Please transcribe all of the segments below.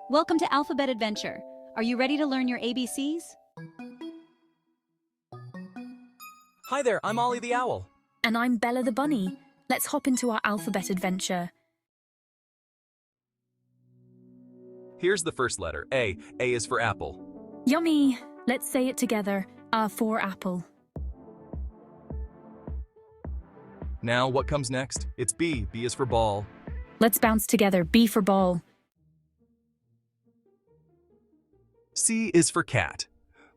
Welcome to Alphabet Adventure. Are you ready to learn your ABCs? Hi there, I'm Ollie the Owl. And I'm Bella the Bunny. Let's hop into our alphabet adventure. Here's the first letter, A. A is for apple. Yummy! Let's say it together. For apple. Now, what comes next? It's B. B is for ball. Let's bounce together. B for ball. C is for cat.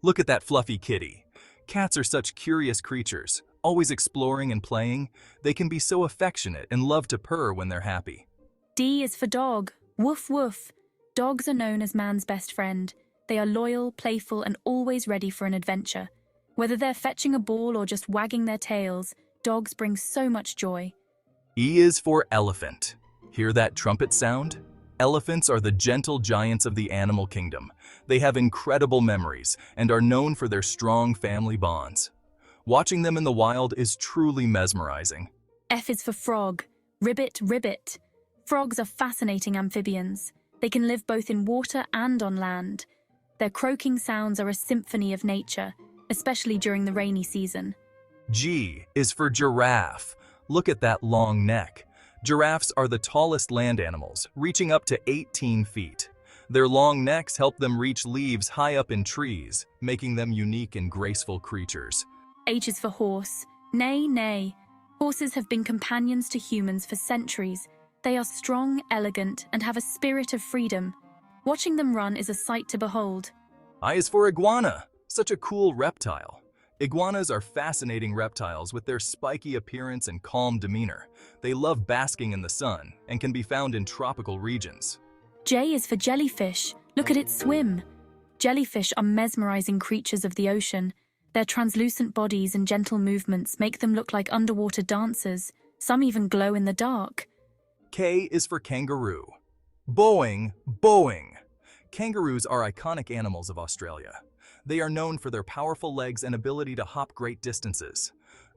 Look at that fluffy kitty. Cats are such curious creatures, always exploring and playing. They can be so affectionate and love to purr when they're happy. D is for dog. Woof woof. Dogs are known as man's best friend. They are loyal, playful, and always ready for an adventure. Whether they're fetching a ball or just wagging their tails, dogs bring so much joy. E is for elephant. Hear that trumpet sound? Elephants are the gentle giants of the animal kingdom. They have incredible memories and are known for their strong family bonds. Watching them in the wild is truly mesmerizing. F is for frog. Ribbit, ribbit. Frogs are fascinating amphibians. They can live both in water and on land. Their croaking sounds are a symphony of nature, especially during the rainy season. G is for giraffe. Look at that long neck. Giraffes are the tallest land animals, reaching up to 18 feet. Their long necks help them reach leaves high up in trees, making them unique and graceful creatures. H is for horse. Neigh, neigh. Horses have been companions to humans for centuries. They are strong, elegant, and have a spirit of freedom. Watching them run is a sight to behold. I is for iguana. Such a cool reptile. Iguanas are fascinating reptiles with their spiky appearance and calm demeanor. They love basking in the sun and can be found in tropical regions. J is for jellyfish. Look at it swim. Jellyfish are mesmerizing creatures of the ocean. Their translucent bodies and gentle movements make them look like underwater dancers. Some even glow in the dark. K is for kangaroo. Boing, boing. Kangaroos are iconic animals of Australia. They are known for their powerful legs and ability to hop great distances.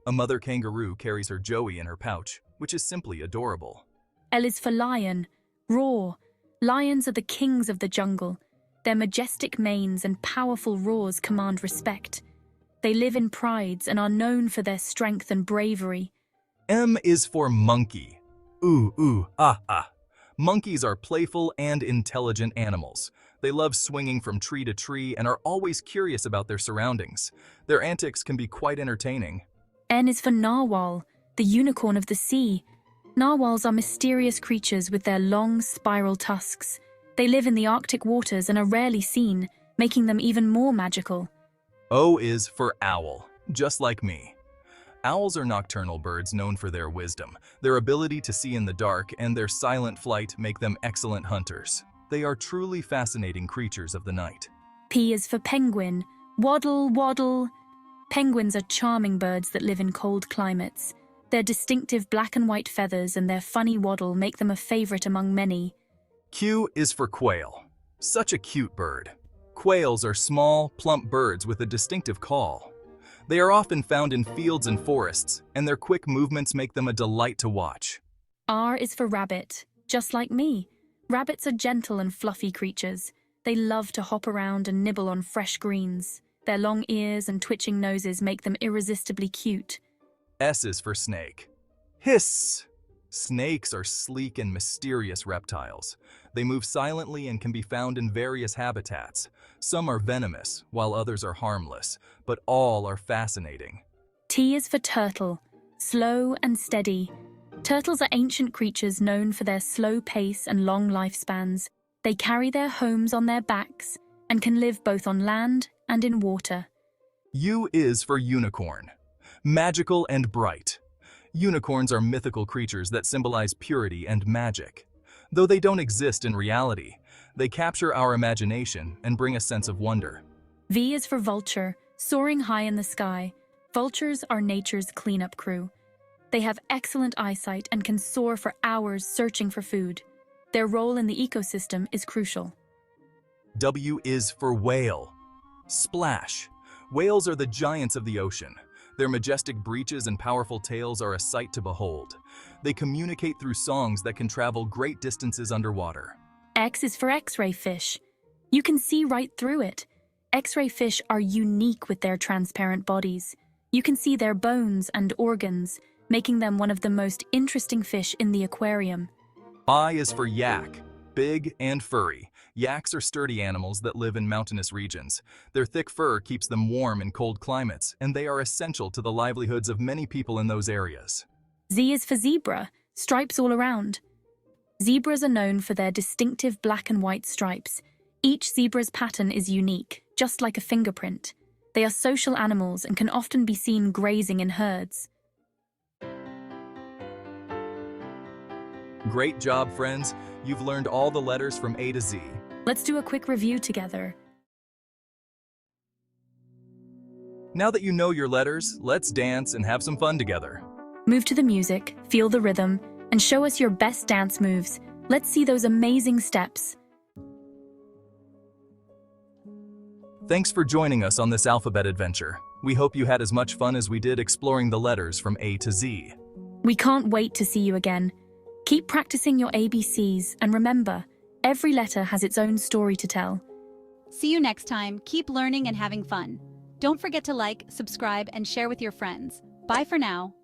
A mother kangaroo carries her joey in her pouch, which is simply adorable. L is for lion. Roar. Lions are the kings of the jungle. Their majestic manes and powerful roars command respect. They live in prides and are known for their strength and bravery. M is for monkey. Ooh, ooh, ah, ah. Monkeys are playful and intelligent animals. They love swinging from tree to tree and are always curious about their surroundings. Their antics can be quite entertaining. N is for narwhal, the unicorn of the sea. Narwhals are mysterious creatures with their long, spiral tusks. They live in the Arctic waters and are rarely seen, making them even more magical. O is for owl, just like me. Owls are nocturnal birds known for their wisdom. Their ability to see in the dark and their silent flight make them excellent hunters. They are truly fascinating creatures of the night. P is for penguin. Waddle, waddle. Penguins are charming birds that live in cold climates. Their distinctive black and white feathers and their funny waddle make them a favorite among many. Q is for quail. Such a cute bird. Quails are small, plump birds with a distinctive call. They are often found in fields and forests, and their quick movements make them a delight to watch. R is for rabbit. Just like me. Rabbits are gentle and fluffy creatures. They love to hop around and nibble on fresh greens. Their long ears and twitching noses make them irresistibly cute. S is for snake. Hiss! Snakes are sleek and mysterious reptiles. They move silently and can be found in various habitats. Some are venomous, while others are harmless, but all are fascinating. T is for turtle. Slow and steady. Turtles are ancient creatures known for their slow pace and long lifespans. They carry their homes on their backs and can live both on land and in water. U is for unicorn. Magical and bright. Unicorns are mythical creatures that symbolize purity and magic. Though they don't exist in reality, they capture our imagination and bring a sense of wonder. V is for vulture, soaring high in the sky. Vultures are nature's cleanup crew. They have excellent eyesight and can soar for hours searching for food. Their role in the ecosystem is crucial. W is for whale. Splash. Whales are the giants of the ocean. Their majestic breeches and powerful tails are a sight to behold. They communicate through songs that can travel great distances underwater. X is for X-ray fish. You can see right through it. X-ray fish are unique with their transparent bodies. You can see their bones and organs, making them one of the most interesting fish in the aquarium. Y is for yak. Big and furry. Yaks are sturdy animals that live in mountainous regions. Their thick fur keeps them warm in cold climates, and they are essential to the livelihoods of many people in those areas. Z is for zebra, stripes all around. Zebras are known for their distinctive black and white stripes. Each zebra's pattern is unique, just like a fingerprint. They are social animals and can often be seen grazing in herds. Great job, friends. You've learned all the letters from A to Z. Let's do a quick review together. Now that you know your letters, let's dance and have some fun together. Move to the music, feel the rhythm, and show us your best dance moves. Let's see those amazing steps. Thanks for joining us on this alphabet adventure. We hope you had as much fun as we did exploring the letters from A to Z. We can't wait to see you again. Keep practicing your ABCs, and remember, every letter has its own story to tell. See you next time. Keep learning and having fun. Don't forget to like, subscribe, and share with your friends. Bye for now.